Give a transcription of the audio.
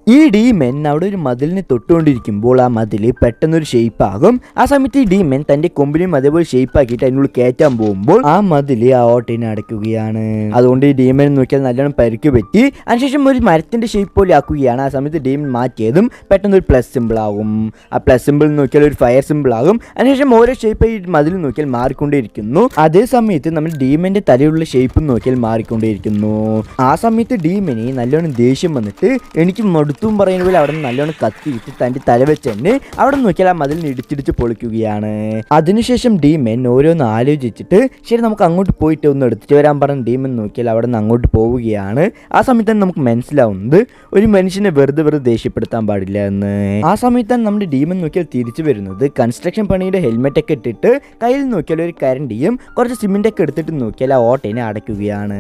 ഈ ഡീമൻ അവിടെ ഒരു മതിലിനെ തൊട്ടുകൊണ്ടിരിക്കുമ്പോൾ ആ മതിൽ പെട്ടെന്നൊരു ഷേപ്പാകും. ആ സമയത്ത് ഈ ഡീമൻ തന്റെ കൊമ്പിനും അതേപോലെ ഷേപ്പാക്കിയിട്ട് അതിനുള്ളിൽ കയറ്റാൻ പോകുമ്പോൾ ആ മതിൽ ആ ഓട്ടനെ അടയ്ക്കുകയാണ്. അതുകൊണ്ട് ഈ ഡീമൻ നോക്കിയാൽ നല്ലോണം പരിക്ക് പറ്റി. അതിനുശേഷം ഒരു മരത്തിന്റെ ഷേപ്പ് പോലെ ആക്കുകയാണ്. ആ സമയത്ത് ഡീമൻ മാറ്റിയതും പെട്ടെന്നൊരു പ്ലസ് സിമ്പിൾ ആകും. ആ പ്ലസ് സിമ്പിൾ നോക്കിയാൽ ഒരു ഫയർ സിമ്പിൾ ആകും. അതിനുശേഷം ഓരോ ഷേപ്പ് ഈ മതിൽ നോക്കിയാൽ മാറിക്കൊണ്ടേയിരിക്കുന്നു. അതേ സമയത്ത് നമ്മൾ ഡീമന്റെ തലയുള്ള ഷേപ്പ് നോക്കിയാൽ മാറിക്കൊണ്ടേയിരിക്കുന്നു. ആ സമയത്ത് ഡീമന് നല്ലോണം ദേഷ്യം വന്നിട്ട് എനിക്ക് മടുത്തും പറയുന്ന പോലെ അവിടെ നിന്ന് നല്ലോണം കത്തിയിട്ട് തൻ്റെ തല വെച്ച് തന്നെ അവിടെ നോക്കിയാൽ ആ മതിലിന് ഇടിച്ചിടിച്ച് പൊളിക്കുകയാണ്. അതിനുശേഷം ഡീമൻ ഓരോന്ന് ആലോചിച്ചിട്ട് ശരി നമുക്ക് അങ്ങോട്ട് പോയിട്ട് ഒന്ന് എടുത്തിട്ട് വരാൻ പറഞ്ഞ ഡീമൻ നോക്കിയാൽ അവിടെ നിന്ന് അങ്ങോട്ട് പോവുകയാണ്. ആ സമയത്ത് തന്നെ നമുക്ക് മനസ്സിലാവുന്നത് ഒരു മനുഷ്യനെ വെറുതെ ദേഷ്യപ്പെടുത്താൻ പാടില്ല എന്ന്. ആ സമയത്താണ് നമ്മുടെ ഡീമൻ നോക്കിയാൽ തിരിച്ചു വരുന്നത് കൺസ്ട്രക്ഷൻ പണിയുടെ ഹെൽമെറ്റ് ഒക്കെ ഇട്ടിട്ട് കയ്യിൽ നോക്കിയാൽ ഒരു കരണ്ടിയും കുറച്ച് സിമെന്റ് ഒക്കെ എടുത്തിട്ട് നോക്കിയാൽ ആ ഓട്ടനെ അടയ്ക്കുകയാണ്.